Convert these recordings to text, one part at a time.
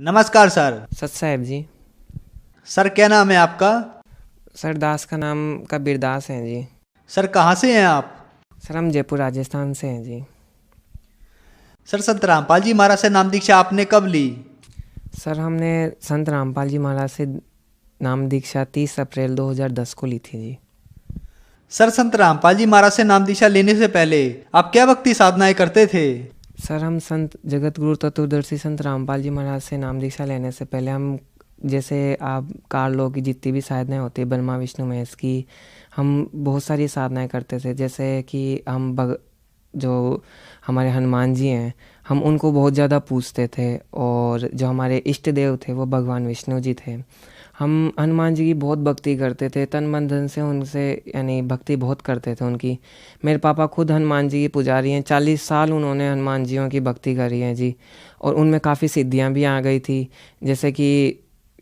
नमस्कार सर। सत साहेब जी। सर क्या नाम है आपका? सर दास का नाम कबीर दास है जी। सर कहाँ से हैं आप? सर हम जयपुर राजस्थान से हैं जी। सर संत रामपाल जी महाराज से नाम दीक्षा आपने कब ली? सर हमने संत रामपाल जी महाराज से नाम दीक्षा 30 अप्रैल 2010 को ली थी जी। सर संत रामपाल जी महाराज से नाम दीक्षा लेने से पहले आप क्या भक्ति साधनाएं करते थे? सर हम संत जगत गुरु तत्वदर्शी संत रामपाल जी महाराज से नाम दीक्षा लेने से पहले हम जैसे आप कारलों की जितनी भी साधनाएं होती है ब्रह्मा विष्णु महेश की, हम बहुत सारी साधनाएं करते थे। जैसे कि जो हमारे हनुमान जी हैं, हम उनको बहुत ज़्यादा पूजते थे। और जो हमारे इष्ट देव थे वो भगवान विष्णु जी थे। हम हनुमान जी की बहुत भक्ति करते थे, तन मन धन से उनसे यानी भक्ति बहुत करते थे उनकी। मेरे पापा खुद हनुमान जी की पुजारी हैं, 40 साल उन्होंने हनुमान जियों की भक्ति करी है जी। और उनमें काफ़ी सिद्धियां भी आ गई थी, जैसे कि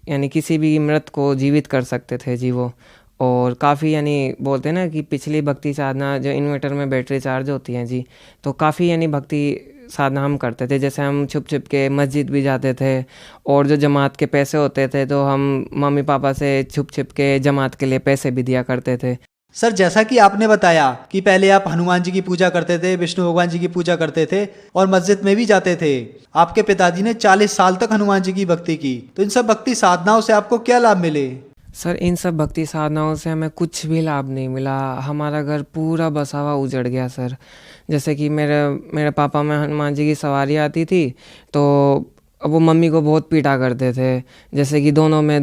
यानी किसी भी मृत को जीवित कर सकते थे जी वो। और काफ़ी यानी बोलते हैं ना कि पिछली भक्ति साधना जो इन्वर्टर में बैटरी चार्ज होती है जी, तो काफ़ी यानी भक्ति साधना हम करते थे। जैसे हम छुप छुप के मस्जिद भी जाते थे, और जो जमात के पैसे होते थे तो हम मम्मी पापा से छुप छुप के जमात के लिए पैसे भी दिया करते थे। सर जैसा कि आपने बताया कि पहले आप हनुमान जी की पूजा करते थे, विष्णु भगवान जी की पूजा करते थे और मस्जिद में भी जाते थे। आपके पिताजी ने 40 साल तक हनुमान जी की भक्ति की, तो इन सब भक्ति साधनाओं से आपको क्या लाभ मिले? सर इन सब भक्ति साधनाओं से हमें कुछ भी लाभ नहीं मिला। हमारा घर पूरा बसा हुआ उजड़ गया सर। जैसे कि मेरे पापा में हनुमान जी की सवारी आती थी, तो वो मम्मी को बहुत पीटा करते थे। जैसे कि दोनों में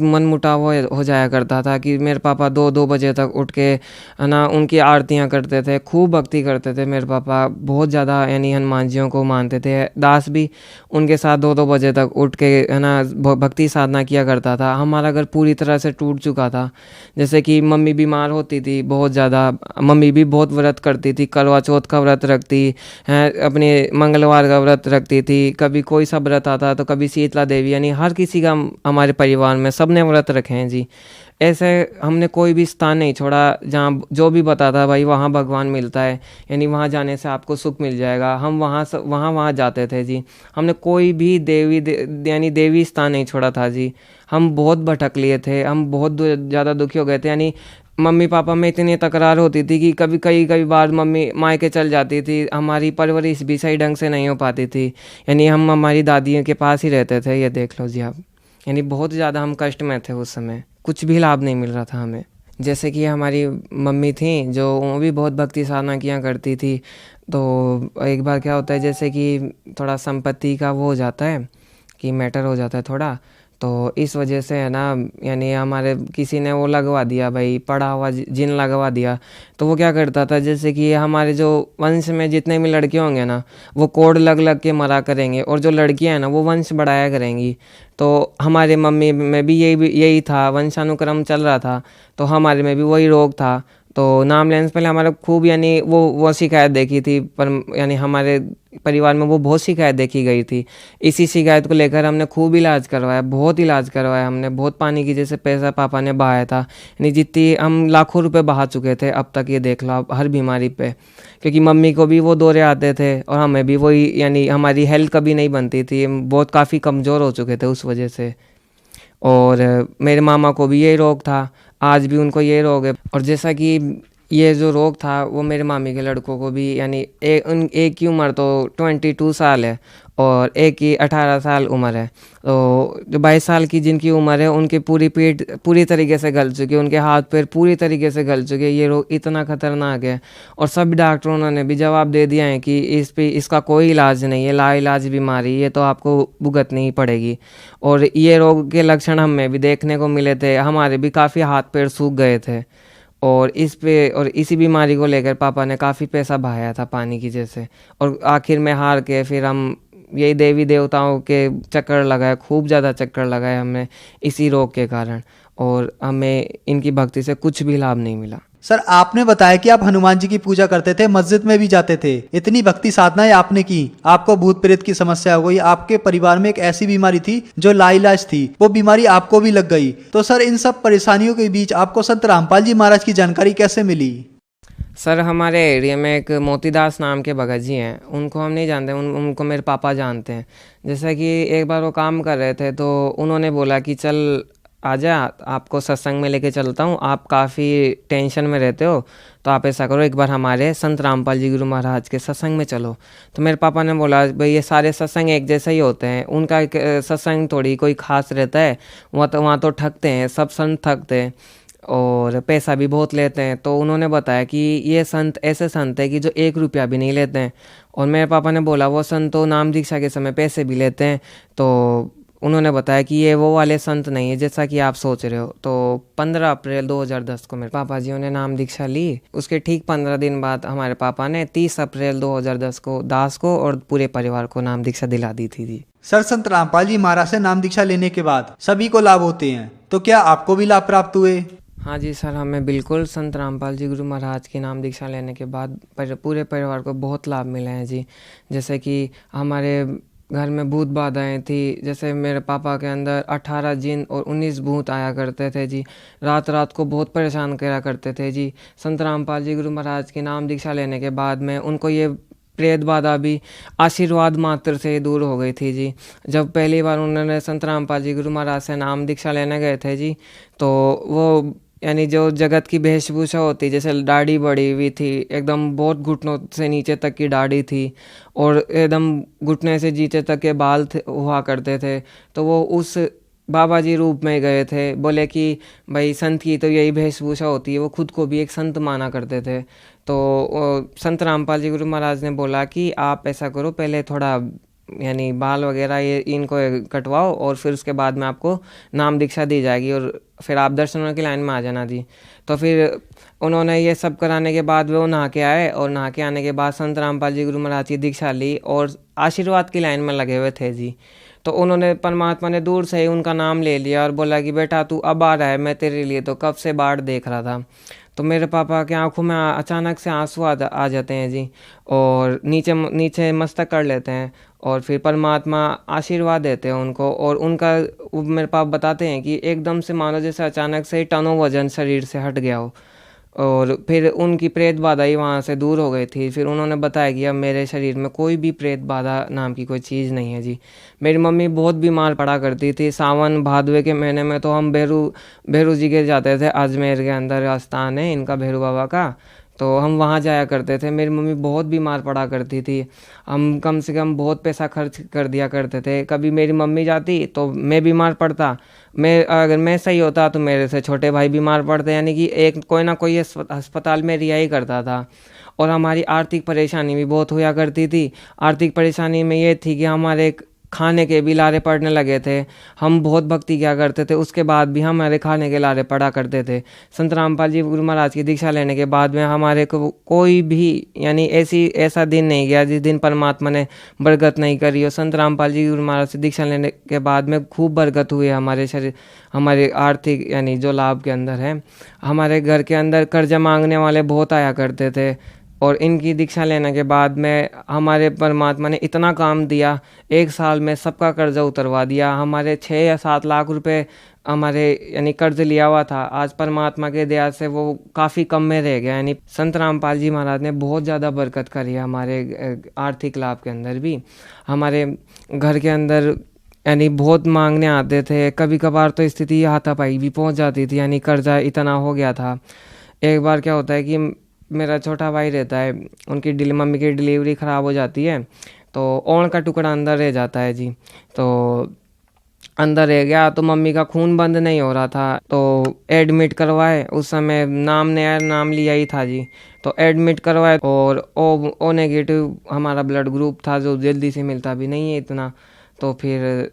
मन मुटाव हो जाया करता था कि मेरे पापा 2-2 बजे तक उठ के है ना उनकी आरतियां करते थे, खूब भक्ति करते थे। मेरे पापा बहुत ज़्यादा यानी हनुमान जियों को मानते थे। दास भी उनके साथ 2-2 बजे तक उठ के है ना भक्ति साधना किया करता था। हमारा घर पूरी तरह से टूट चुका था। जैसे कि मम्मी बीमार होती थी बहुत ज़्यादा, मम्मी भी बहुत व्रत करती थी, करवा चौथ का व्रत रखती है, अपने मंगलवार का व्रत रखती थी, कभी कोई सा व्रत आता तो कभी शीतला देवी, यानी हर किसी का हमारे परिवार में सबने व्रत रखे हैं जी। ऐसे हमने कोई भी स्थान नहीं छोड़ा जहाँ जो भी बताता भाई वहाँ भगवान मिलता है, यानी वहाँ जाने से आपको सुख मिल जाएगा, हम वहाँ जाते थे जी। हमने कोई भी यानी देवी स्थान नहीं छोड़ा था जी। हम बहुत भटक लिए थे, हम बहुत ज़्यादा दुखी हो गए थे। यानी मम्मी पापा में इतनी तकरार होती थी कि कई बार मम्मी मायके चल जाती थी, हमारी परवरिश भी सही ढंग से नहीं हो पाती थी। यानी हम हमारी दादियों के पास ही रहते थे, ये देख लो जी आप। यानी बहुत ज़्यादा हम कष्ट में थे उस समय, कुछ भी लाभ नहीं मिल रहा था हमें। जैसे कि हमारी मम्मी थी जो वो भी बहुत भक्ति साधना किया करती थी। तो एक बार क्या होता है, जैसे कि थोड़ा संपत्ति का वो हो जाता है कि मैटर हो जाता है थोड़ा, तो इस वजह से है ना यानी हमारे किसी ने वो लगवा दिया भाई, पड़ा हुआ जिन लगवा दिया। तो वो क्या करता था, जैसे कि हमारे जो वंश में जितने भी लड़के होंगे ना वो कोड लग लग के मरा करेंगे, और जो लड़कियां हैं ना वो वंश बढ़ाया करेंगी। तो हमारे मम्मी में भी यही था, वंशानुक्रम चल रहा था, तो हमारे में भी वही रोग था। तो नाम लेने से पहले हमारा खूब यानी वो शिकायत देखी थी, पर यानी हमारे परिवार में वो बहुत शिकायत देखी गई थी। इसी शिकायत को लेकर हमने खूब इलाज करवाया, बहुत इलाज करवाया हमने, बहुत पानी की जैसे पैसा पापा ने बहाया था। यानी जितनी हम लाखों रुपए बहा चुके थे अब तक, ये देख लो आप, हर बीमारी पे। क्योंकि मम्मी को भी वो दौरे आते थे और हमें भी वही, यानी हमारी हेल्थ कभी नहीं बनती थी, बहुत काफ़ी कमज़ोर हो चुके थे उस वजह से। और मेरे मामा को भी यही रोग था, आज भी उनको ये रोग है। और जैसा कि ये जो रोग था वो मेरे मामी के लड़कों को भी, यानी एक की उम्र तो 22 साल है और एक की 18 साल उम्र है। तो जो 22 साल की जिनकी उम्र है उनकी पूरी पीठ पूरी तरीके से गल चुकी है, उनके हाथ पैर पूरी तरीके से गल चुके हैं। ये रोग इतना खतरनाक है, और सभी डॉक्टरों ने भी जवाब दे दिया है कि इसका कोई इलाज नहीं है, लाइलाज बीमारी, ये तो आपको भुगतनी ही पड़ेगी। और ये रोग के लक्षण हमें भी देखने को मिले थे, हमारे भी काफ़ी हाथ पैर सूख गए थे। और इसी बीमारी को लेकर पापा ने काफ़ी पैसा बहाया था पानी की जैसे। और आखिर में हार के फिर हम यही देवी देवताओं के चक्कर लगाए, खूब ज़्यादा चक्कर लगाए हमने इसी रोग के कारण, और हमें इनकी भक्ति से कुछ भी लाभ नहीं मिला। सर आपने बताया कि आप हनुमान जी की पूजा करते थे, मस्जिद में भी जाते थे, इतनी भक्ति साधनाएं आपने की, आपको भूत प्रेत की समस्या हो गई, आपके परिवार में एक ऐसी बीमारी थी जो लाइलाज थी, वो बीमारी आपको भी लग गई। तो सर इन सब परेशानियों के बीच आपको संत रामपाल जी महाराज की जानकारी कैसे मिली? सर हमारे एरिया में एक मोतीदास नाम के भगत जी हैं, उनको हम नहीं जानते, उनको मेरे पापा जानते हैं। जैसा कि एक बार वो काम कर रहे थे तो उन्होंने बोला कि चल आजा, आपको सत्संग में लेके चलता हूँ, आप काफ़ी टेंशन में रहते हो, तो आप ऐसा करो एक बार हमारे संत रामपाल जी गुरु महाराज के सत्संग में चलो। तो मेरे पापा ने बोला भाई ये सारे सत्संग एक जैसे ही होते हैं, उनका सत्संग थोड़ी कोई खास रहता है, वहाँ तो ठगते हैं, सब संत ठगते हैं और पैसा भी बहुत लेते हैं। तो उन्होंने बताया कि ये संत ऐसे संत है कि जो 1 रुपया भी नहीं लेते हैं। और मेरे पापा ने बोला वो संत तो नाम दीक्षा के समय पैसे भी लेते हैं। तो उन्होंने बताया कि ये वो वाले संत नहीं है जैसा कि आप सोच रहे हो। तो 15 अप्रैल 2010 को मेरे पापा जी ने नाम दीक्षा ली। उसके ठीक 15 दिन बाद हमारे पापा ने 30 अप्रैल 2010 को दास को और पूरे परिवार को नाम दीक्षा दिला दी थी जी। सर, संत रामपाल जी महाराज से नाम दीक्षा लेने के बाद सभी को लाभ होते हैं, तो क्या आपको भी लाभ प्राप्त हुए? हाँ जी सर, हमें बिल्कुल संत रामपाल जी गुरु महाराज की नाम दीक्षा लेने के बाद पूरे परिवार को बहुत लाभ मिले हैं जी। जैसे कि हमारे घर में भूत बाधाएं थी, जैसे मेरे पापा के अंदर 18 जिन और 19 भूत आया करते थे जी, रात रात को बहुत परेशान करा करते थे जी। संत रामपाल जी गुरु महाराज की नाम दीक्षा लेने के बाद में उनको ये प्रेत बाधा भी आशीर्वाद मात्र से ही दूर हो गई थी जी। जब पहली बार उन्होंने संत रामपाल जी गुरु महाराज से नाम दीक्षा लेने गए थे जी, तो वो यानी जो जगत की वेशभूषा होती, जैसे दाढ़ी बड़ी हुई थी, एकदम बहुत घुटनों से नीचे तक की दाढ़ी थी और एकदम घुटने से नीचे तक के बाल हुआ करते थे। तो वो उस बाबा जी रूप में गए थे, बोले कि भाई संत की तो यही वेशभूषा होती है। वो खुद को भी एक संत माना करते थे। तो संत रामपाल जी गुरु महाराज ने बोला कि आप ऐसा करो, पहले थोड़ा यानी बाल वगैरह ये इनको कटवाओ और फिर उसके बाद में आपको नाम दीक्षा दी जाएगी और फिर आप दर्शनों की लाइन में आ जाना जी। तो फिर उन्होंने ये सब कराने के बाद वो नहा के आए और नहा के आने के बाद संत रामपाल जी गुरु महाराज की दीक्षा ली और आशीर्वाद की लाइन में लगे हुए थे जी। तो उन्होंने परमात्मा ने दूर से ही उनका नाम ले लिया और बोला कि बेटा तू अब आ रहा है, मैं तेरे लिए तो कब से बाढ़ देख रहा था। तो मेरे पापा की आंखों में अचानक से आंसू आ जाते हैं जी और नीचे नीचे मस्तक कर लेते हैं और फिर परमात्मा आशीर्वाद देते हैं उनको। और उनका मेरे पापा बताते हैं कि एकदम से मानो जैसे अचानक से टनों वजन शरीर से हट गया हो और फिर उनकी प्रेत बाधा ही वहाँ से दूर हो गई थी। फिर उन्होंने बताया कि अब मेरे शरीर में कोई भी प्रेत बाधा नाम की कोई चीज़ नहीं है जी। मेरी मम्मी बहुत बीमार पड़ा करती थी। सावन भादवे के महीने में तो हम भैरू जी के जाते थे। अजमेर के अंदर स्थान है इनका, भैरू बाबा का, तो हम वहाँ जाया करते थे। मेरी मम्मी बहुत बीमार पड़ा करती थी। हम कम से कम बहुत पैसा खर्च कर दिया करते थे। कभी मेरी मम्मी जाती तो मैं बीमार पड़ता, अगर मैं सही होता तो मेरे से छोटे भाई बीमार पड़ते, यानी कि एक कोई ना कोई अस्पताल में रिहाई करता था। और हमारी आर्थिक परेशानी भी बहुत हुआ करती थी। आर्थिक परेशानी में ये थी कि हमारे खाने के भी लारे पड़ने लगे थे। हम बहुत भक्ति किया करते थे, उसके बाद भी हमारे खाने के लारे पड़ा करते थे। संत रामपाल जी गुरु महाराज की दीक्षा लेने के बाद में हमारे को कोई भी यानी ऐसा दिन नहीं गया जिस दिन परमात्मा ने बरकत नहीं करी हो। संत रामपाल जी गुरु महाराज से दीक्षा लेने के बाद में खूब बरकत हुई है हमारे शरीर, हमारे आर्थिक यानी जो लाभ के अंदर है। हमारे घर के अंदर कर्जा मांगने वाले बहुत आया करते थे और इनकी दीक्षा लेने के बाद में हमारे परमात्मा ने इतना काम दिया, 1 साल में सबका कर्जा उतरवा दिया। हमारे 6 या 7 लाख रुपए हमारे यानी कर्ज लिया हुआ था, आज परमात्मा के दया से वो काफ़ी कम में रह गया। यानी संत रामपाल जी महाराज ने बहुत ज़्यादा बरकत करी है हमारे आर्थिक लाभ के अंदर भी। हमारे घर के अंदर यानी बहुत मांगने आते थे, कभी कभार तो स्थिति हाथापाई भी पहुंच जाती थी, यानी कर्जा इतना हो गया था। एक बार क्या होता है कि मेरा छोटा भाई रहता है, उनकी मम्मी की डिलीवरी ख़राब हो जाती है तो ओण का टुकड़ा अंदर रह जाता है जी। तो अंदर रह गया तो मम्मी का खून बंद नहीं हो रहा था, तो एडमिट करवाए। उस समय नया नाम लिया ही था जी, तो एडमिट करवाए और ओ नेगेटिव हमारा ब्लड ग्रुप था जो जल्दी से मिलता भी नहीं है इतना। तो फिर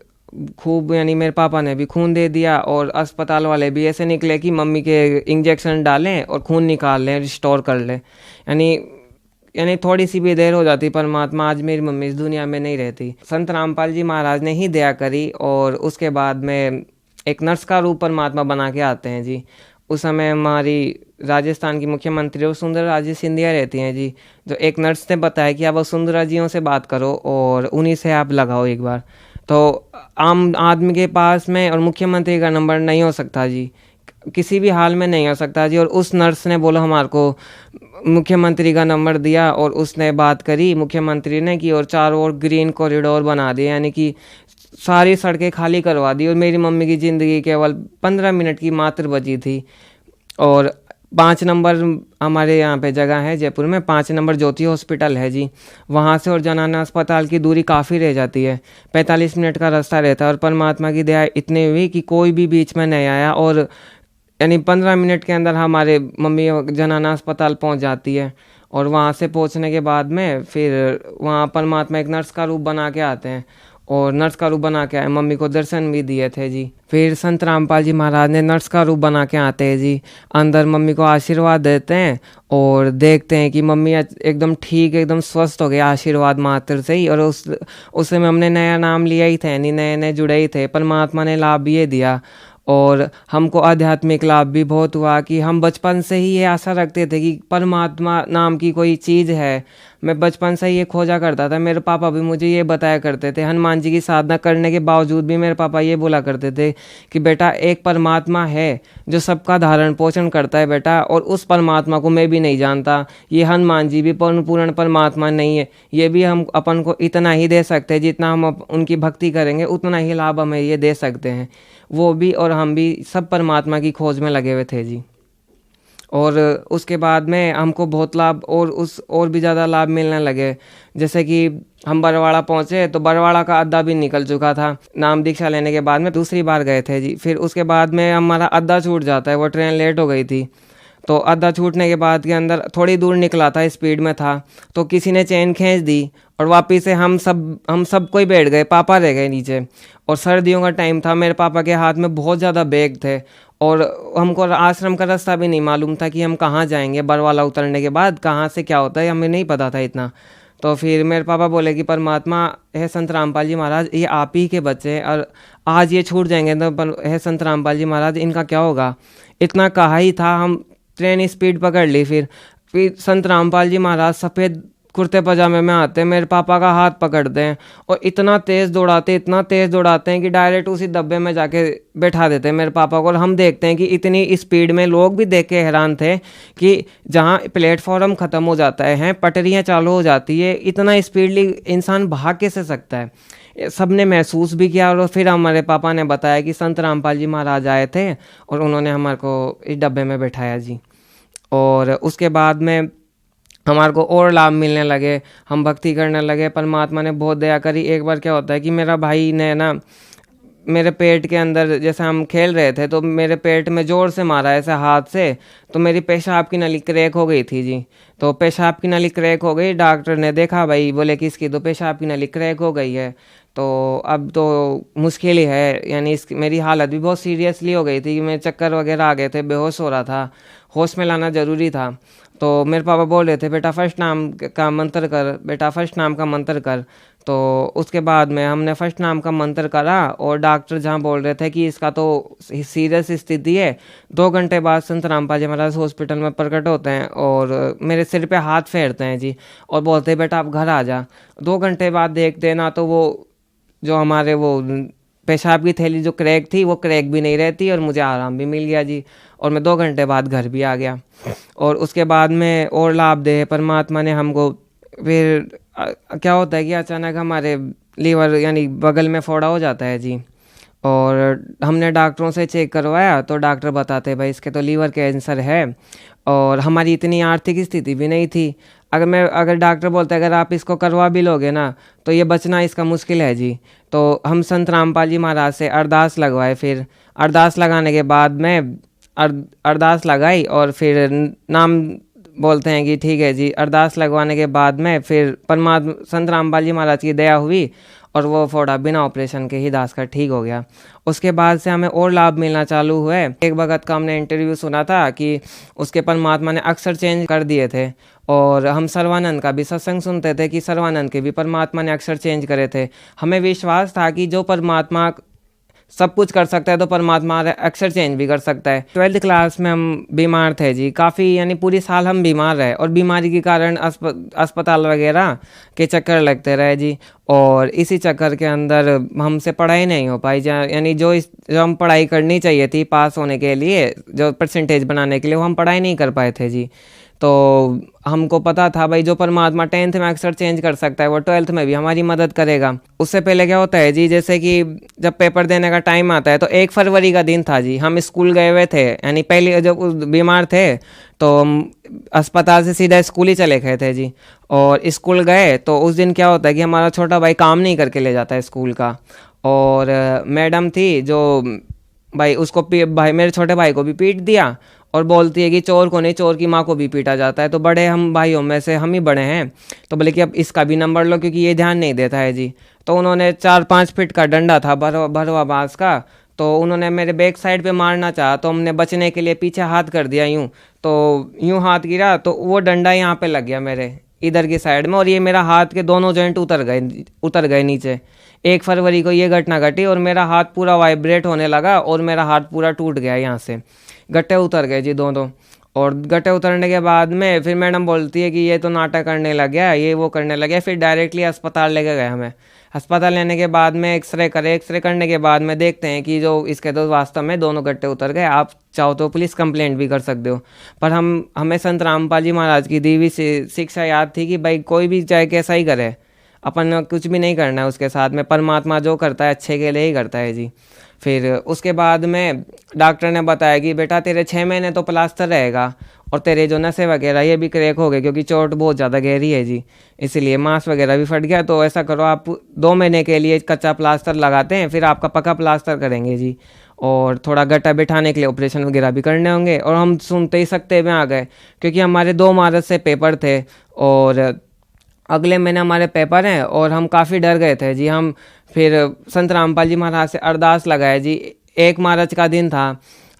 खूब यानी मेरे पापा ने भी खून दे दिया और अस्पताल वाले भी ऐसे निकले कि मम्मी के इंजेक्शन डालें और खून निकाल लें, रिस्टोर कर लें। यानी थोड़ी सी भी देर हो जाती, परमात्मा आज मेरी मम्मी इस दुनिया में नहीं रहती। संत रामपाल जी महाराज ने ही दया करी और उसके बाद में एक नर्स का रूप परमात्मा बना के आते हैं जी। उस समय हमारी राजस्थान की मुख्यमंत्री वसुंधरा जी सिंधिया रहती हैं जी, जो एक नर्स ने बताया कि आप वसुंधरा जियों से बात करो और उन्हीं से आप लगाओ एक बार। तो आम आदमी के पास में और मुख्यमंत्री का नंबर नहीं हो सकता जी, किसी भी हाल में नहीं हो सकता जी। और उस नर्स ने बोला हमारे को, मुख्यमंत्री का नंबर दिया और उसने बात करी मुख्यमंत्री ने की, और चारों ओर ग्रीन कॉरिडोर बना दिए, यानी कि सारी सड़कें खाली करवा दी। और मेरी मम्मी की ज़िंदगी केवल 15 मिनट की मात्र बची थी। और 5 नंबर हमारे यहाँ पे जगह है जयपुर में, 5 नंबर ज्योति हॉस्पिटल है जी, वहाँ से और जनाना अस्पताल की दूरी काफ़ी रह जाती है, 45 मिनट का रास्ता रहता है। और परमात्मा की दया इतनी हुई कि कोई भी बीच में नहीं आया, और यानी 15 मिनट के अंदर हमारे मम्मी जनाना अस्पताल पहुँच जाती है। और वहाँ से पहुँचने के बाद में फिर वहाँ परमात्मा एक नर्स का रूप बना के आते हैं, और नर्स का रूप बना के आए, मम्मी को दर्शन भी दिए थे जी। फिर संत रामपाल जी महाराज ने नर्स का रूप बना के आते हैं जी, अंदर मम्मी को आशीर्वाद देते हैं और देखते हैं कि मम्मी एकदम ठीक, एकदम स्वस्थ हो गए आशीर्वाद मात्र से ही। और उस समय हमने नया नाम लिया ही था, यानी नए नए जुड़े ही थे। परमात्मा ने लाभ भी ये दिया, और हमको आध्यात्मिक लाभ भी बहुत हुआ कि हम बचपन से ही ये आशा रखते थे कि परमात्मा नाम की कोई चीज़ है। मैं बचपन से ही ये खोजा करता था। मेरे पापा भी मुझे ये बताया करते थे, हनुमान जी की साधना करने के बावजूद भी मेरे पापा ये बोला करते थे कि बेटा एक परमात्मा है जो सबका धारण पोषण करता है बेटा, और उस परमात्मा को मैं भी नहीं जानता। ये हनुमान जी भी पूर्ण परमात्मा नहीं है, ये भी हम अपन को इतना ही दे सकते हैं, जितना हम उनकी भक्ति करेंगे उतना ही लाभ हमें ये दे सकते हैं। वो भी और हम भी सब परमात्मा की खोज में लगे हुए थे जी। और उसके बाद में हमको बहुत लाभ और भी ज़्यादा लाभ मिलने लगे। जैसे कि हम बरवाड़ा पहुँचे तो बरवाड़ा का अड्डा भी निकल चुका था, नाम दीक्षा लेने के बाद में दूसरी बार गए थे जी। फिर उसके बाद में हमारा अड्डा छूट जाता है, वो ट्रेन लेट हो गई थी। तो अड्डा छूटने के बाद के अंदर थोड़ी दूर निकला था, स्पीड में था, तो किसी ने चेन खींच दी और वापिस से हम सब कोई बैठ गए, पापा रह गए नीचे। और सर्दियों का टाइम था, मेरे पापा के हाथ में बहुत ज़्यादा बैग थे, और हमको आश्रम का रास्ता भी नहीं मालूम था कि हम कहाँ जाएंगे। बरवाला उतरने के बाद कहाँ से क्या होता है हमें नहीं पता था इतना। तो फिर मेरे पापा बोले कि परमात्मा है संत रामपाल जी महाराज, ये आप ही के बच्चे हैं, और आज ये छूट जाएंगे तो है संत रामपाल जी महाराज इनका क्या होगा। इतना कहा ही था, हम ट्रेन स्पीड पकड़ ली। फिर संत रामपाल जी महाराज सफ़ेद कुर्ते पजामे में आते हैं, मेरे पापा का हाथ पकड़ते हैं और इतना तेज़ दौड़ाते हैं कि डायरेक्ट उसी डब्बे में जाके बैठा देते हैं मेरे पापा को। और हम देखते हैं कि इतनी स्पीड में, लोग भी देख के हैरान थे कि जहाँ प्लेटफॉर्म ख़त्म हो जाता है, पटरियाँ चालू हो जाती है, इतना स्पीडली इंसान भाग कैसे सकता है। सब ने महसूस भी किया। और फिर हमारे पापा ने बताया कि संत रामपाल जी महाराज आए थे और उन्होंने हमारे को इस डब्बे में बैठाया जी। और उसके बाद में हमारे को और लाभ मिलने लगे, हम भक्ति करने लगे, परमात्मा ने बहुत दया करी। एक बार क्या होता है कि मेरा भाई ने ना मेरे पेट के अंदर, जैसे हम खेल रहे थे तो मेरे पेट में ज़ोर से मारा ऐसे हाथ से, तो मेरी पेशाब की नली क्रैक हो गई थी जी। तो पेशाब की नली क्रैक हो गई, डॉक्टर ने देखा, भाई बोले कि इसकी तो पेशाब की नली क्रैक हो गई है, तो अब तो मुश्किल ही है। यानी मेरी हालत भी बहुत सीरियसली हो गई थी कि मैं चक्कर वगैरह आ गए थे, बेहोश हो रहा था, होश में लाना ज़रूरी था। तो मेरे पापा बोल रहे थे बेटा फर्स्ट नाम का मंत्र कर, बेटा फर्स्ट नाम का मंत्र कर। तो उसके बाद में हमने फर्स्ट नाम का मंत्र करा, और डॉक्टर जहाँ बोल रहे थे कि इसका तो सीरियस स्थिति है, 2 घंटे बाद संत रामपाल जी महाराज हॉस्पिटल में प्रकट होते हैं और मेरे सिर पे हाथ फेरते हैं जी, और बोलते हैं बेटा आप घर आ जा। 2 घंटे बाद देखते ना तो वो जो हमारे वो पेशाब की थैली जो क्रैक थी वो क्रैक भी नहीं रहती, और मुझे आराम भी मिल गया जी। और मैं 2 घंटे बाद घर भी आ गया। और उसके बाद में और लाभ दे परमात्मा ने हमको। फिर क्या होता है कि अचानक हमारे लीवर यानी बगल में फोड़ा हो जाता है जी, और हमने डॉक्टरों से चेक करवाया तो डॉक्टर बताते भाई इसके तो लीवर कैंसर है, और हमारी इतनी आर्थिक स्थिति भी नहीं थी। अगर डॉक्टर बोलते अगर आप इसको करवा भी लोगे ना तो ये बचना इसका मुश्किल है जी। तो हम संत रामपाल जी महाराज से अरदास लगवाए। फिर अरदास लगाने के बाद में अरदास लगाई, और फिर नाम बोलते हैं कि ठीक है जी। अरदास लगवाने के बाद में फिर परमात्मा संत रामपाल जी महाराज की दया हुई, और वो फोड़ा बिना ऑपरेशन के ही दास का ठीक हो गया। उसके बाद से हमें और लाभ मिलना चालू हुए। एक भगत का हमने इंटरव्यू सुना था कि उसके परमात्मा ने अक्षर चेंज कर दिए थे, और हम सर्वानंद का भी सत्संग सुनते थे कि सर्वानंद के भी परमात्मा ने अक्षर चेंज करे थे। हमें विश्वास था कि जो परमात्मा सब कुछ कर सकता है तो परमात्मा अक्सर चेंज भी कर सकता है। 12th क्लास में हम बीमार थे जी, काफ़ी यानी पूरी साल हम बीमार रहे और बीमारी के कारण अस्पताल वगैरह के चक्कर लगते रहे जी। और इसी चक्कर के अंदर हमसे पढ़ाई नहीं हो पाई, यानी जो हम पढ़ाई करनी चाहिए थी पास होने के लिए, जो परसेंटेज बनाने के लिए, वो हम पढ़ाई नहीं कर पाए थे जी। तो हमको पता था भाई जो परमात्मा 10th में अक्सर चेंज कर सकता है वो 12th में भी हमारी मदद करेगा। उससे पहले क्या होता है जी, जैसे कि जब पेपर देने का टाइम आता है तो 1 फरवरी का दिन था जी, हम स्कूल गए हुए थे, यानी पहले जब बीमार थे तो हम अस्पताल से सीधा स्कूल ही चले गए थे जी। और स्कूल गए तो उस दिन क्या होता है कि हमारा छोटा भाई काम नहीं करके ले जाता है स्कूल का, और मैडम थी जो भाई उसको भाई मेरे छोटे भाई को भी पीट दिया और बोलती है कि चोर को नहीं, चोर की माँ को भी पीटा जाता है। तो बड़े हम भाइयों में से हम ही बड़े हैं, तो बोले कि अब इसका भी नंबर लो क्योंकि ये ध्यान नहीं देता है जी। तो उन्होंने 4-5 फीट का डंडा था भरवा बांस का, तो उन्होंने मेरे बैक साइड पे मारना चाहा, तो हमने बचने के लिए पीछे हाथ कर दिया यूँ, तो यूँ हाथ गिरा तो वो डंडा यहाँ पे लग गया मेरे इधर की साइड में, और ये मेरा हाथ के दोनों जॉइंट उतर गए नीचे। 1 फरवरी को ये घटना घटी और मेरा हाथ पूरा वाइब्रेट होने लगा और मेरा हाथ पूरा टूट गया, यहाँ से गट्टे उतर गए जी दोनों। और गट्टे उतरने के बाद में फिर मैडम बोलती है कि ये तो नाटक करने लग गया, ये वो करने लग गया। फिर डायरेक्टली अस्पताल लेके गए हमें। अस्पताल लेने के बाद में एक्सरे करे, एक्सरे करने के बाद में देखते हैं कि जो इसके तो वास्तव में दोनों गट्टे उतर गए। आप चाहो तो पुलिस कंप्लेंट भी कर सकते हो, पर हमें संत रामपाल जी महाराज की दी हुई शिक्षा याद थी कि भाई कोई भी चाहे कैसा ही करे, अपन कुछ भी नहीं करना है उसके साथ में, परमात्मा जो करता है अच्छे के लिए ही करता है जी। फिर उसके बाद में डॉक्टर ने बताया कि बेटा तेरे 6 महीने तो प्लास्टर रहेगा और तेरे जो नसें वगैरह ये भी क्रैक हो गए क्योंकि चोट बहुत ज़्यादा गहरी है जी, इसलिए मांस वगैरह भी फट गया। तो ऐसा करो आप 2 महीने के लिए कच्चा प्लास्टर लगाते हैं, फिर आपका पक्का प्लास्टर करेंगे जी, और थोड़ा गट्टा बिठाने के लिए ऑपरेशन वगैरह भी करने होंगे। और हम सुनते ही सकते में आ गए क्योंकि हमारे 2 मार्च से पेपर थे और अगले महीने हमारे पेपर हैं और हम काफ़ी डर गए थे जी। हम फिर संत रामपाल जी महाराज से अरदास लगाए जी। 1 मार्च का दिन था,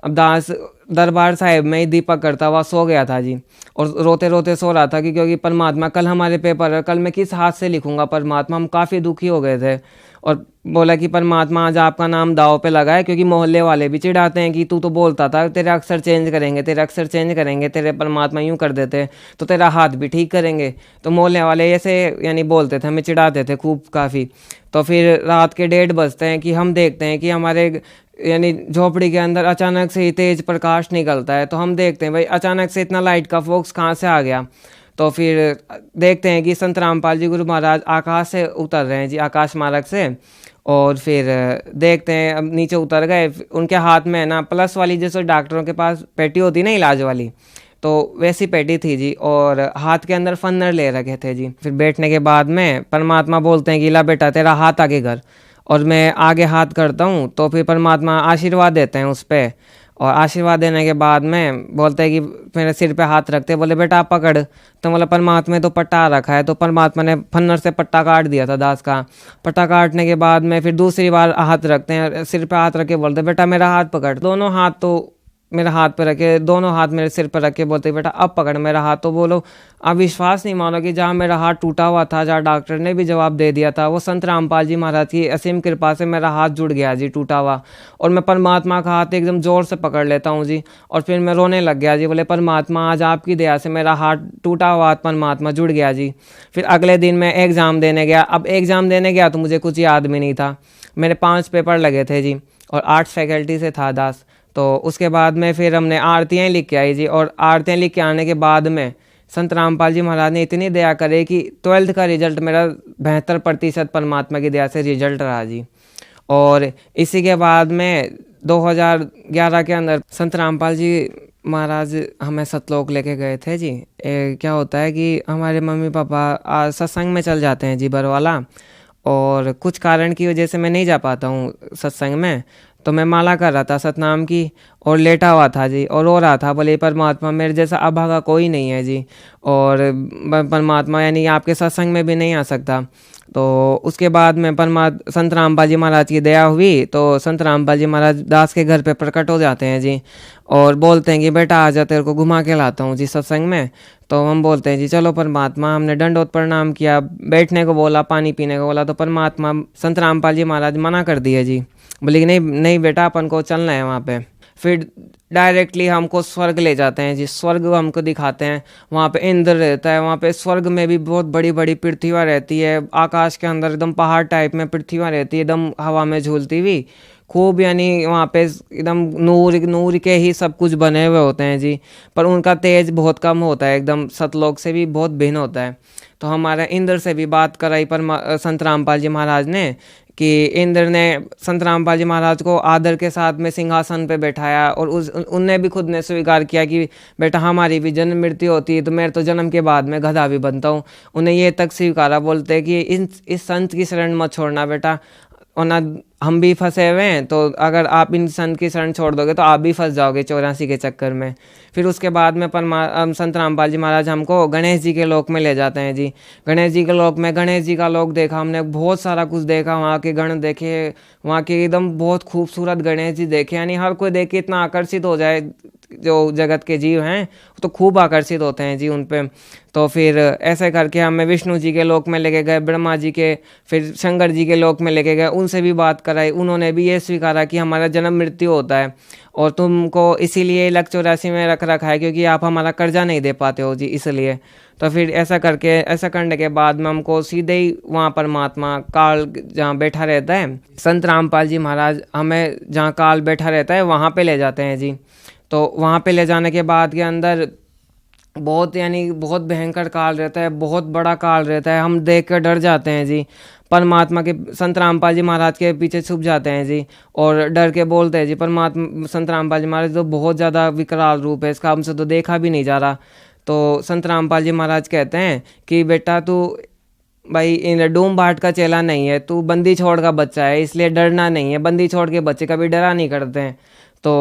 अरदास दरबार साहिब में ही दीपक करता हुआ सो गया था जी, और रोते रोते सो रहा था कि क्योंकि परमात्मा कल हमारे पेपर है, कल मैं किस हाथ से लिखूंगा परमात्मा। हम काफ़ी दुखी हो गए थे और बोला कि परमात्मा आज आपका नाम दाव पे लगा है, क्योंकि मोहल्ले वाले भी चिढ़ाते हैं कि तू तो बोलता था तेरे अक्षर चेंज करेंगे, तेरे अक्षर चेंज करेंगे, तेरे परमात्मा यूँ कर देते तो तेरा हाथ भी ठीक करेंगे। तो मोहल्ले वाले ऐसे यानी बोलते थे, हमें चिढ़ाते थे खूब काफ़ी। तो फिर रात के 1:30 बजते हैं कि हम देखते हैं कि हमारे यानी झोपड़ी के अंदर अचानक से ही तेज प्रकाश निकलता है। तो हम देखते हैं भाई अचानक से इतना लाइट का फोक्स कहाँ से आ गया। तो फिर देखते हैं कि संत रामपाल जी गुरु महाराज आकाश से उतर रहे हैं जी, आकाश मार्ग से। और फिर देखते हैं अब नीचे उतर गए, उनके हाथ में है ना प्लस वाली जैसे डॉक्टरों के पास पेटी होती ना इलाज वाली, तो वैसी पेटी थी जी, और हाथ के अंदर फन्नर ले रखे थे जी। फिर बैठने के बाद में परमात्मा बोलते हैं कि ला बेटा तेरा हाथ आगे कर, और मैं आगे हाथ करता हूँ तो फिर परमात्मा आशीर्वाद देते हैं उस पर। और आशीर्वाद देने के बाद में बोलते हैं कि मेरे सिर पे हाथ रखते, बोले बेटा आप पकड़। तो बोला परमात्मा ने तो पट्टा रखा है, तो परमात्मा ने फन्नर से पट्टा काट दिया था दास का। पट्टा काटने के बाद में फिर दूसरी बार हाथ रखते हैं, सिर पे हाथ रख के बोलते बेटा मेरा हाथ पकड़। दोनों हाथ तो मेरे हाथ पे रखे, दोनों हाथ मेरे सिर पर रख के बोलते बेटा अब पकड़ मेरा हाथ। तो बोलो आप विश्वास नहीं मानो कि जहाँ मेरा हाथ टूटा हुआ था, जहाँ डॉक्टर ने भी जवाब दे दिया था, वो संत रामपाल जी महाराज की असीम कृपा से मेरा हाथ जुड़ गया जी टूटा हुआ। और मैं परमात्मा का हाथ एकदम जोर से पकड़ लेता हूँ जी, और फिर मैं रोने लग गया जी। बोले परमात्मा आज आपकी दया से मेरा हाथ टूटा हुआ हाथ परमात्मा जुड़ गया जी। फिर अगले दिन मैं एग्ज़ाम देने गया। अब एग्ज़ाम देने गया तो मुझे कुछ याद भी नहीं था। मेरे 5 पेपर लगे थे जी, और आर्ट्स फैकल्टी से था दास। तो उसके बाद में फिर हमने आरतियाँ लिख के आई जी, और आरतियाँ लिख के आने के बाद में संत रामपाल जी महाराज ने इतनी दया करे कि 12th का रिजल्ट मेरा 72% परमात्मा की दया से रिजल्ट रहा जी। और इसी के बाद में 2011 के अंदर संत रामपाल जी महाराज हमें सतलोक लेके गए थे जी। क्या होता है कि हमारे मम्मी पापा सत्संग में चल जाते हैं जी बरवाला, और कुछ कारण की वजह से मैं नहीं जा पाता हूँ सत्संग में। तो मैं माला कर रहा था सतनाम की, और लेटा हुआ था जी, और रो रहा था, बोले परमात्मा मेरे जैसा अभागा कोई नहीं है जी, और परमात्मा यानी आपके सत्संग में भी नहीं आ सकता। तो उसके बाद में संत रामपाल जी महाराज की दया हुई, तो संत रामपाल जी महाराज दास के घर पे प्रकट हो जाते हैं जी, और बोलते हैं कि बेटा आजा तेरे को घुमा के लाता हूँ जी सत्संग में। तो हम बोलते हैं जी चलो परमात्मा। हमने दंडोत प्रणाम किया, बैठने को बोला, पानी पीने को बोला, तो परमात्मा संत रामपाल जी महाराज मना कर दिए जी। बोले कि नहीं नहीं बेटा, अपन को चलना है वहाँ पे। फिर डायरेक्टली हमको स्वर्ग ले जाते हैं जी, स्वर्ग हमको दिखाते हैं। वहाँ पे इंद्र रहता है, वहाँ पे स्वर्ग में भी बहुत बड़ी बड़ी पृथ्वियाँ रहती है, आकाश के अंदर एकदम पहाड़ टाइप में पृथ्वियाँ रहती है, एकदम हवा में झूलती हुई खूब, यानी वहाँ पे एकदम नूर नूर के ही सब कुछ बने हुए होते हैं जी। पर उनका तेज बहुत कम होता है, एकदम सतलोक से भी बहुत भिन्न होता है। तो हमारे इंद्र से भी बात कराई पर संत रामपाल जी महाराज ने, कि इंद्र ने संत रामपाल जी महाराज को आदर के साथ में सिंहासन पे बैठाया, और उनने भी खुद ने स्वीकार किया कि बेटा हमारी भी जन्म मृत्यु होती है, तो मैं तो जन्म के बाद में गधा भी बनता हूँ। उन्हें ये तक स्वीकारा, बोलते कि इस संत की शरण मत छोड़ना बेटा, और ना हम भी फंसे हुए हैं, तो अगर आप इन संत की शरण छोड़ दोगे तो आप भी फंस जाओगे 84 के चक्कर में। फिर उसके बाद में संत रामपाल जी महाराज हमको गणेश जी के लोक में ले जाते हैं जी। गणेश जी के लोक में, गणेश जी का लोक देखा हमने, बहुत सारा कुछ देखा, वहाँ के गण देखे, वहाँ के एकदम बहुत खूबसूरत गणेश जी देखे, यानी हर कोई देख के इतना आकर्षित हो जाए, जो जगत के जीव हैं तो खूब आकर्षित होते हैं जी उन पे। तो फिर ऐसे करके हमें विष्णु जी के लोक में लेके गए, ब्रह्मा जी के, फिर शंकर जी के लोक में लेके गए, उनसे भी बात कराई। उन्होंने भी ये स्वीकारा कि हमारा जन्म मृत्यु होता है, और तुमको इसीलिए लक 84 में रख रखा है क्योंकि आप हमारा कर्जा नहीं दे पाते हो जी, इसलिए। तो फिर ऐसा करने के बाद में हमको सीधे ही वहाँ परमात्मा काल जहाँ बैठा रहता है, संत रामपाल जी महाराज हमें जहाँ काल बैठा रहता है वहाँ पे ले जाते हैं जी। तो वहाँ पे ले जाने के बाद के अंदर बहुत, यानी बहुत भयंकर काल रहता है, बहुत बड़ा काल रहता है, हम देख कर डर जाते हैं जी। परमात्मा के संत रामपाल जी महाराज के पीछे छुप जाते हैं जी, और डर के बोलते हैं जी, परमात्मा संत रामपाल जी महाराज तो बहुत ज़्यादा विकराल रूप है इसका, हमसे तो देखा भी नहीं जा रहा। तो संत रामपाल जी महाराज कहते हैं कि बेटा तू भाई इन डूम भाट का चेला नहीं है, तू बंदी छोड़ का बच्चा है, इसलिए डरना नहीं है, बंदी छोड़ के बच्चे कभी डरा नहीं करते हैं। तो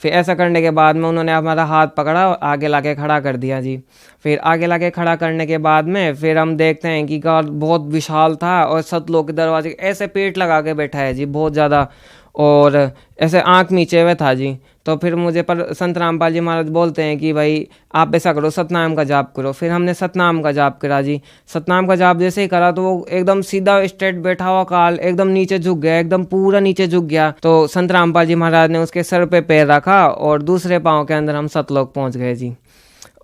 फिर ऐसा करने के बाद में उन्होंने हमारा हाथ पकड़ा और आगे लाके खड़ा कर दिया जी। फिर आगे लाके खड़ा करने के बाद में फिर हम देखते हैं कि गॉड बहुत विशाल था, और सतलोक के दरवाजे ऐसे पेट लगा के बैठा है जी, बहुत ज़्यादा, और ऐसे आँख नीचे हुए था जी। तो फिर मुझे पर संत रामपाल जी महाराज बोलते हैं कि भाई आप ऐसा करो, सतनाम का जाप करो। फिर हमने सतनाम का जाप करा जी। सतनाम का जाप जैसे ही करा तो वो एकदम सीधा स्ट्रेट बैठा हुआ काल एकदम नीचे झुक गया, एकदम पूरा नीचे झुक गया। तो संत रामपाल जी महाराज ने उसके सर पे पैर रखा, और दूसरे पाँव के अंदर हम सतलोक पहुँच गए जी।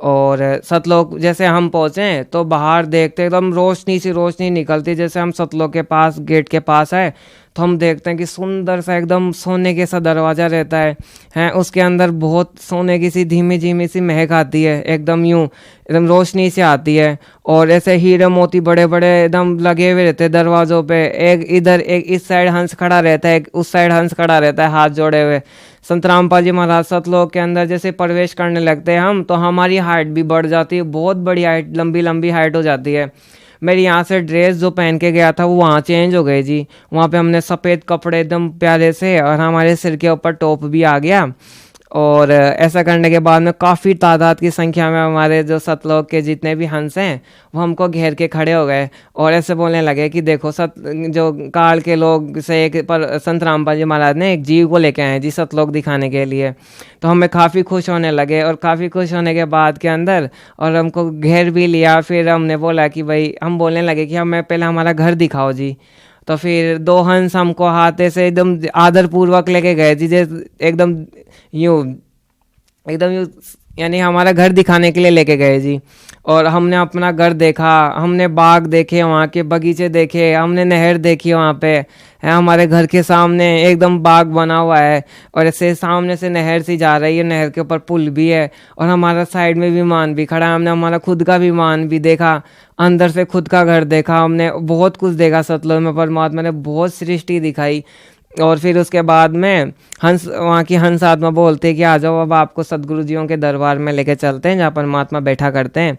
और सतलोक जैसे हम पहुँचे तो बाहर देखते एकदम रोशनी सी रोशनी निकलती, जैसे हम सतलोक के पास गेट के पास है तो हम देखते हैं कि सुंदर सा एकदम सोने के सा दरवाज़ा रहता है उसके अंदर बहुत सोने की सी धीमी धीमी सी महक आती है, एकदम यूँ एकदम रोशनी से आती है, और ऐसे हीरे मोती बड़े बड़े एकदम लगे हुए रहते हैं दरवाज़ों पे। एक इधर एक इस साइड हंस खड़ा रहता है, एक उस साइड हंस खड़ा रहता है हाथ जोड़े हुए। संत रामपाल जी महाराज सतलोक के अंदर जैसे प्रवेश करने लगते हैं हम, तो हमारी हाइट भी बढ़ जाती है, बहुत बड़ी हाइट, लंबी लंबी हाइट हो जाती है। मेरी यहाँ से ड्रेस जो पहन के गया था वो वहाँ चेंज हो गई जी। वहाँ पे हमने सफ़ेद कपड़े एकदम प्यारे से, और हमारे सिर के ऊपर टोप भी आ गया। और ऐसा करने के बाद में काफ़ी तादाद की संख्या में हमारे जो सतलोक के जितने भी हंस हैं वो हमको घेर के खड़े हो गए, और ऐसे बोलने लगे कि देखो जो काल के लोग से एक पर संत रामपाल जी महाराज ने एक जीव को लेके आए जी सतलोक दिखाने के लिए। तो हमें काफ़ी खुश होने लगे, और काफ़ी खुश होने के बाद के अंदर और हमको घेर भी लिया। फिर हमने बोला कि भाई, हम बोलने लगे कि हमें पहले हमारा घर दिखाओ जी। तो फिर दो हंस हमको हाथे से एकदम आदरपूर्वक लेके गए जी, एकदम यूँ यानी हमारा घर दिखाने के लिए लेके गए जी। और हमने अपना घर देखा, हमने बाग देखे, वहाँ के बगीचे देखे, हमने नहर देखी वहाँ पे है, हमारे घर के सामने एकदम बाग बना हुआ है, और ऐसे सामने से नहर सी जा रही है, नहर के ऊपर पुल भी है, और हमारा साइड में विमान भी खड़ा है। हमने हमारा खुद का विमान भी देखा, अंदर से खुद का घर देखा, हमने बहुत कुछ देखा सतलोक में। परमात्मा ने बहुत सृष्टि दिखाई। और फिर उसके बाद में वहाँ की हंस आत्मा बोलते हैं कि आ जाओ, अब आपको सदगुरु जियों के दरबार में लेके चलते हैं जहाँ परमात्मा बैठा करते हैं।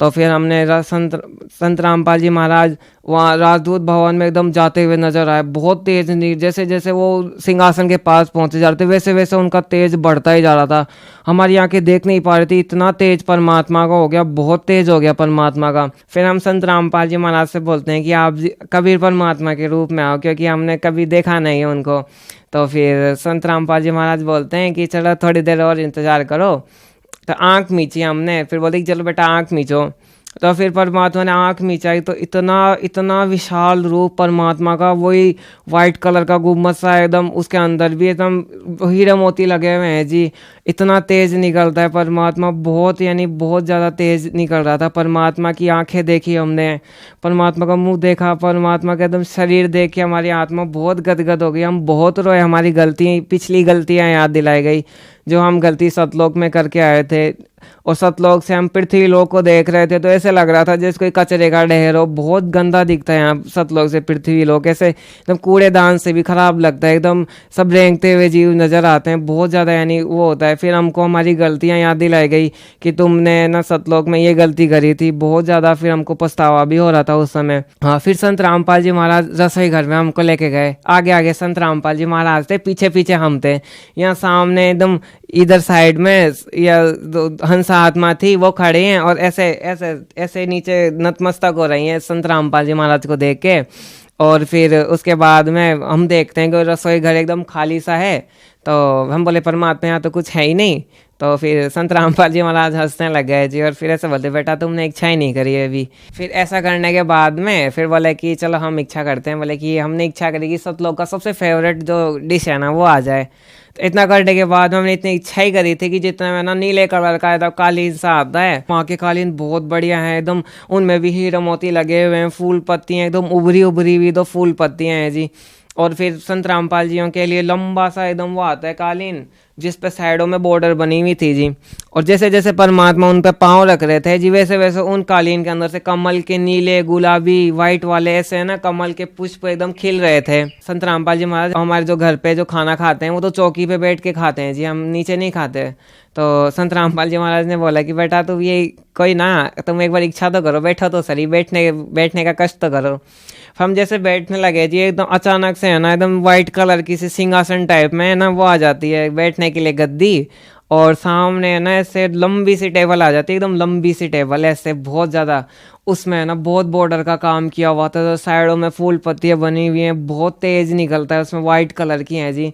तो फिर हमने संत रामपाल जी महाराज वहाँ राजदूत भवन में एकदम जाते हुए नजर आए, बहुत तेज नीर, जैसे जैसे वो सिंहासन के पास पहुँचे जा रहे थे वैसे वैसे उनका तेज बढ़ता ही जा रहा था। हमारी आंखें देख नहीं पा रही थी, इतना तेज परमात्मा का हो गया, बहुत तेज हो गया परमात्मा का। फिर हम संत रामपाल जी महाराज से बोलते हैं कि आप कबीर परमात्मा के रूप में आओ, क्योंकि हमने कभी देखा नहीं है उनको। तो फिर संत रामपाल जी महाराज बोलते हैं कि चलो थोड़ी देर और इंतज़ार करो। तो आँख मीची हमने, फिर बोले कि चलो बेटा आँख मीचो। तो फिर परमात्मा ने आंख मिचाई तो इतना इतना विशाल रूप परमात्मा का, वही वाइट कलर का गुम्बद सा एकदम, उसके अंदर भी एकदम हीरे मोती लगे हुए हैं जी। इतना तेज निकलता है परमात्मा, बहुत यानी बहुत ज़्यादा तेज निकल रहा था। परमात्मा की आंखें देखी हमने, परमात्मा का मुंह देखा, परमात्मा का एकदम शरीर देख के हमारी आत्मा बहुत गदगद हो गई। हम बहुत रोए, हमारी गलती, पिछली गलतियां याद दिलाई गई जो हम गलती सतलोक में करके आए थे। और सतलोक से हम पृथ्वी लोक को देख रहे थे तो ऐसे लग रहा था जैसे कोई कचरे का ढेर हो, बहुत गंदा दिखता है यहाँ सतलोक से पृथ्वी लोक, ऐसे एकदम कूड़ेदान से भी खराब लगता है, एकदम सब रेंगते हुए जीव नजर आते हैं, बहुत ज़्यादा यानी वो होता है। फिर हमको हमारी गलतियाँ याद दिलाई गई कि तुमने ना सतलोक में ये गलती करी थी, बहुत ज़्यादा। फिर हमको पछतावा भी हो रहा था उस समय। हाँ, फिर संत रामपाल जी महाराज रसोई घर में हमको लेके गए, आगे आगे संत रामपाल जी महाराज थे, पीछे पीछे हम थे। यहाँ सामने एकदम इधर साइड में या हंसा आत्मा थी, वो खड़े हैं और ऐसे ऐसे ऐसे नीचे नतमस्तक हो रही हैं संत रामपाल जी महाराज को देख के। और फिर उसके बाद में हम देखते हैं कि रसोई घर एकदम खाली सा है, तो हम बोले परमात्मा यहाँ तो कुछ है ही नहीं। तो फिर संत रामपाल जी महाराज हंसने लग गए जी, और फिर ऐसे बोलते बेटा तुमने इच्छा ही नहीं करी है अभी। फिर ऐसा करने के बाद में फिर बोले कि चलो हम इच्छा करते हैं, बोले कि हमने इच्छा करी कि सतलोक का सबसे फेवरेट जो डिश है ना वो आ जाए। तो इतना करने के बाद हमने इतनी इच्छा ही करी थी कि जितना में ना नीले कलर का एकदम कालीन सा आता है, वहाँ के कालीन बहुत बढ़िया है एकदम, उनमें भी हीरे मोती लगे हुए हैं, फूल पत्तियाँ एकदम उभरी उभरी हुई तो फूल पत्तियाँ हैं जी। और फिर संत रामपाल जियों के लिए लंबा सा एकदम वो आता है कालीन, जिस पे साइडों में बॉर्डर बनी हुई थी जी। और जैसे जैसे परमात्मा उन पे पाँव रख रहे थे जी, वैसे वैसे उन कालीन के अंदर से कमल के नीले गुलाबी वाइट वाले ऐसे है ना कमल के पुष्प एकदम खिल रहे थे। संत रामपाल जी महाराज हमारे जो घर पे जो खाना खाते हैं वो तो चौकी पे बैठ के खाते हैं जी, हम नीचे नहीं खाते। तो संत रामपाल जी महाराज ने बोला कि बेटा तुम ये कोई ना, तुम एक बार इच्छा तो करो, बैठो तो सही, बैठने का कष्ट तो करो। हम जैसे बैठने लगे जी, एकदम अचानक से है ना एकदम वाइट कलर की सी सिंहासन टाइप में है ना वो आ जाती है बैठने के लिए गद्दी, और सामने है ना ऐसे लंबी सी टेबल आ जाती है, एकदम लंबी सी टेबल ऐसे बहुत ज़्यादा, उसमें है ना बहुत बॉर्डर का काम किया हुआ था, तो साइडों में फूल पत्तियाँ बनी हुई हैं, बहुत तेज निकलता है उसमें, वाइट कलर की हैं जी।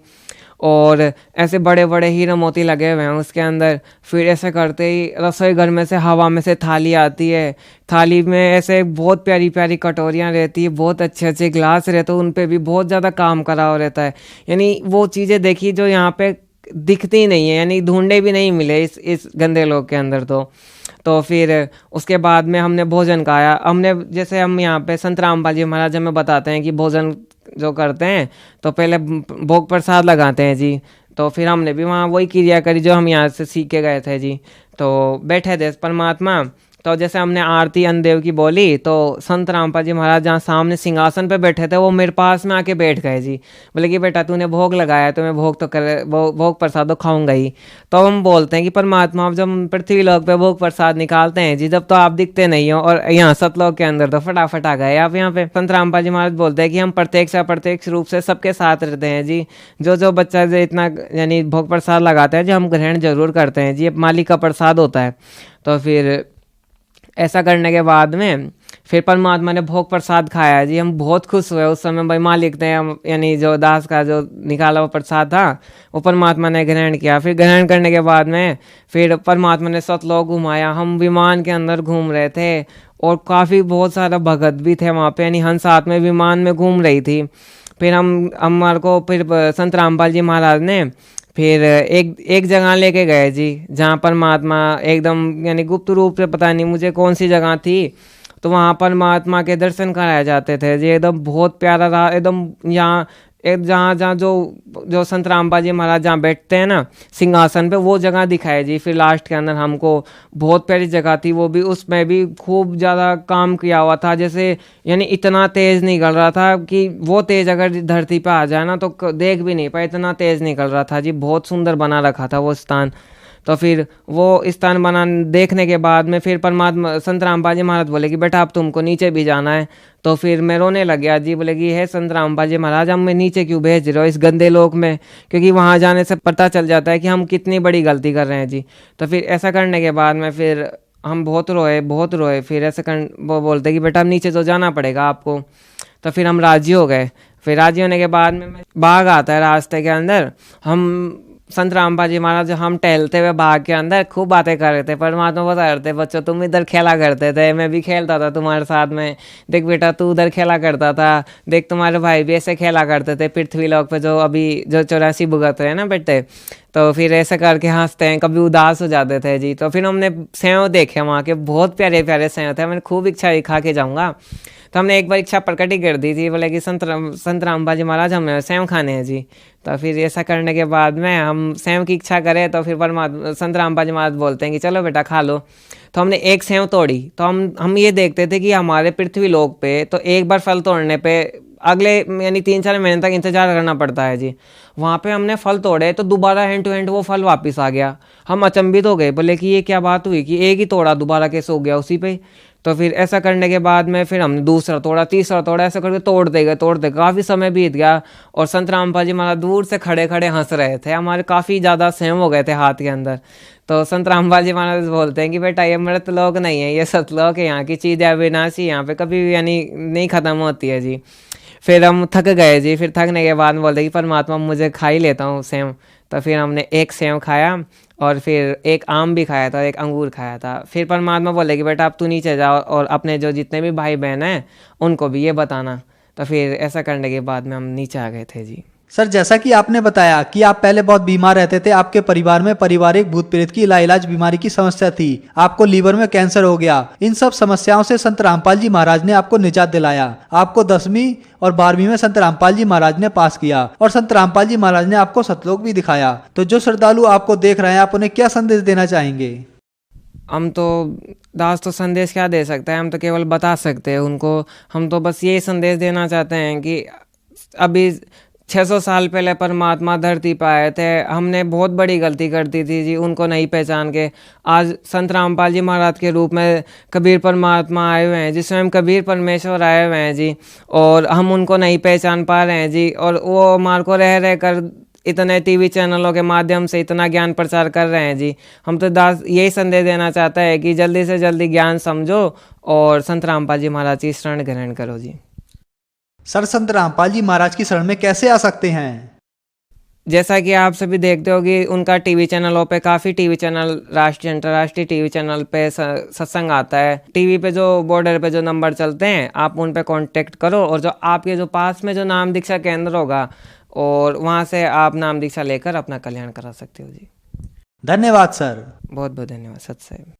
और ऐसे बड़े बड़े हीरे मोती लगे हुए हैं उसके अंदर। फिर ऐसे करते ही रसोई घर में से हवा में से थाली आती है, थाली में ऐसे बहुत प्यारी प्यारी कटोरियाँ रहती है, बहुत अच्छे अच्छे ग्लास रहते हैं, उन पे भी बहुत ज़्यादा काम करा हुआ रहता है। यानी वो चीज़ें देखी जो यहाँ पे दिखती नहीं है, यानी ढूंढे भी नहीं मिले इस गंदे लोग के अंदर। तो फिर उसके बाद में हमने भोजन खाया। हमने जैसे हम यहाँ पे संत रामपाल जी महाराज हमें बताते हैं कि भोजन जो करते हैं तो पहले भोग प्रसाद लगाते हैं जी। तो फिर हमने भी वहाँ वही क्रिया करी जो हम यहाँ से सीख के गए थे जी। तो बैठे थे परमात्मा, तो जैसे हमने आरती अन्नदेव की बोली तो संत रामपाल जी महाराज जहाँ सामने सिंहासन पे बैठे थे वो मेरे पास में आके बैठ गए जी। बोले कि बेटा तूने भोग लगाया है तो मैं भोग तो कर भोग प्रसाद तो खाऊंगा ही। तो हम बोलते हैं कि परमात्मा अब जब हम पृथ्वी लोक पे भोग प्रसाद निकालते हैं जी, जब तो आप दिखते नहीं हो, और यहाँ सतलोक के अंदर तो फटाफट आ गए आप यहाँ पे। संत रामपाल जी महाराज बोलते हैं कि हम प्रत्यक्ष रूप से सबके साथ रहते हैं जी। जो बच्चा जो इतना यानी भोग प्रसाद लगाते हैं जी हम ग्रहण जरूर करते हैं जी, मालिक का प्रसाद होता है। तो फिर ऐसा करने के बाद में फिर परमात्मा ने भोग प्रसाद खाया जी, हम बहुत खुश हुए उस समय। भाई मालिक ने यानी जो दास का जो निकाला हुआ प्रसाद था वो परमात्मा ने ग्रहण किया। फिर ग्रहण करने के बाद में फिर परमात्मा ने सतलोक घुमाया। हम विमान के अंदर घूम रहे थे और काफ़ी बहुत सारा भगत भी थे वहाँ पे, यानी हम साथ में विमान में घूम रही थी। फिर हमारे को फिर संत रामपाल जी महाराज ने फिर एक जगह लेके गए जी, जहाँ परमात्मा एकदम यानी गुप्त रूप से, पता नहीं मुझे कौन सी जगह थी, तो वहाँ परमात्मा के दर्शन कराए जाते थे जी। एकदम बहुत प्यारा रहा एकदम, यहाँ एक जहाँ जहाँ जो संत रामपाल जी महाराज जहाँ बैठते हैं ना सिंहासन पे, वो जगह दिखाई जी। फिर लास्ट के अंदर हमको बहुत प्यारी जगह थी वो भी, उसमें भी खूब ज़्यादा काम किया हुआ था, जैसे यानी इतना तेज़ निकल रहा था कि वो तेज़ अगर धरती पे आ जाए ना तो देख भी नहीं पाए, इतना तेज़ निकल रहा था जी। बहुत सुंदर बना रखा था वो स्थान। तो फिर वो स्थान बना देखने के बाद में फिर परमात्मा संत रामपाल जी महाराज बोले कि बेटा अब तुमको नीचे भी जाना है। तो फिर मैं रोने लग गया जी, बोले कि है संत रामपाल जी महाराज हम मैं नीचे क्यों भेज रहे हो इस गंदे लोक में, क्योंकि वहाँ जाने से पता चल जाता है कि हम कितनी बड़ी गलती कर रहे हैं जी। तो फिर ऐसा करने के बाद में फिर हम बहुत रोए। फिर ऐसे वो बोलते कि बेटा अब नीचे तो जाना पड़ेगा आपको। तो फिर हम राजी हो गए। फिर राजी होने के बाद में बाघ आता है रास्ते के अंदर, हम संत रामपाल जी महाराज हम टहलते हुए बाग के अंदर खूब बातें कर रहे थे, परमात्मा बता रहे थे, बच्चों तुम इधर खेला करते थे, मैं भी खेलता था तुम्हारे साथ में, देख बेटा तू उधर खेला करता था, देख तुम्हारे भाई भी ऐसे खेला करते थे पृथ्वीलोक पे, जो अभी जो 84 भुगत रहे हैं ना बेटे, तो फिर ऐसे करके हंसते हैं, कभी उदास हो जाते थे जी। तो फिर हमने सेव देखे वहाँ के, बहुत प्यारे प्यारे सेव थे, मैंने खूब इच्छा खा के जाऊँगा। तो हमने एक बार इच्छा प्रकट ही कर दी थी, बोले कि संत रामपाल जी महाराज हमें सेव खाने हैं जी। तो फिर ऐसा करने के बाद में हम सेव की इच्छा करें तो फिर परमात्मा संत रामपाल जी महाराज बोलते हैं कि चलो बेटा खा लो। तो हमने एक सेव तोड़ी, तो हम ये देखते थे कि हमारे पृथ्वी लोक पे तो एक बार फल तोड़ने पे अगले यानी 3-4 महीने तक इंतजार करना पड़ता है जी। वहाँ पे हमने फल तोड़े तो दोबारा हैंड टू हैंड वो फल वापस आ गया। हम अचंभित हो गए, बोले कि ये क्या बात हुई कि एक ही तोड़ा दोबारा कैसे हो गया उसी पे। तो फिर ऐसा करने के बाद में फिर हमने दूसरा तोड़ा, तीसरा तोड़ा, ऐसा करके तोड़ते गए, काफ़ी समय बीत गया। और संत रामपाल जी महाराज दूर से खड़े खड़े हंस रहे थे, हमारे काफ़ी ज़्यादा सेम हो गए थे हाथ के अंदर। तो संत रामपाल जी महाराज बोलते हैं कि बेटा ये मृतलोक नहीं है, ये सतलोक है, यहाँ की चीज़ें अविनाशी, यहाँ पे कभी भी यानी नहीं ख़त्म होती है जी। फिर हम थक गए जी, फिर थकने के बाद बोलते कि परमात्मा मुझे खा ही लेता हूँ सेव। तो फिर हमने एक सेव खाया और फिर एक आम भी खाया था, एक अंगूर खाया था। फिर परमात्मा बोले कि बेटा अब तू नीचे जाओ और अपने जो जितने भी भाई बहन हैं उनको भी ये बताना। तो फिर ऐसा करने के बाद में हम नीचे आ गए थे जी। सर, जैसा कि आपने बताया कि आप पहले बहुत बीमार रहते थे, आपके परिवार में पारिवारिक भूत प्रेत की लाइलाज बीमारी की समस्या थी, आपको लीवर में कैंसर हो गया। इन सब समस्याओं से संत रामपाल जी महाराज ने आपको निजात दिलाया। आपको 10वीं और 12वीं में संत रामपाल जी महाराज ने पास किया और संत रामपाल जी महाराज ने आपको सतलोक भी दिखाया। तो जो श्रद्धालु आपको देख रहे हैं, आप उन्हें क्या संदेश देना चाहेंगे? हम तो दास तो संदेश क्या दे सकते हैं, हम तो केवल बता सकते हैं उनको। हम तो बस ये संदेश देना चाहते हैं कि अभी 600 साल पहले परमात्मा धरती पर आए थे, हमने बहुत बड़ी गलती कर दी थी जी उनको नहीं पहचान के। आज संत रामपाल जी महाराज के रूप में कबीर परमात्मा आए हुए हैं जी, स्वयं कबीर परमेश्वर आए हुए हैं जी, और हम उनको नहीं पहचान पा रहे हैं जी। और वो हमारे को रह रह कर इतने टीवी चैनलों के माध्यम से इतना ज्ञान प्रचार कर रहे हैं जी। हम तो दास यही संदेश देना चाहते हैं कि जल्दी से जल्दी ज्ञान समझो और संत रामपाल जी महाराज की शरण ग्रहण करो जी। सर, संत रामपाल जी महाराज की शरण में कैसे आ सकते हैं? जैसा कि आप सभी देखते हो कि उनका टीवी चैनलों पे, काफ़ी टीवी चैनल, राष्ट्रीय अंतर्राष्ट्रीय टीवी चैनल पे सत्संग आता है। टीवी पे जो बॉर्डर पे जो नंबर चलते हैं आप उन पे कांटेक्ट करो, और जो आपके जो पास में जो नाम दीक्षा केंद्र होगा और वहाँ से आप नाम दीक्षा लेकर अपना कल्याण करा सकते हो जी। धन्यवाद सर। बहुत बहुत धन्यवाद सत साहिब।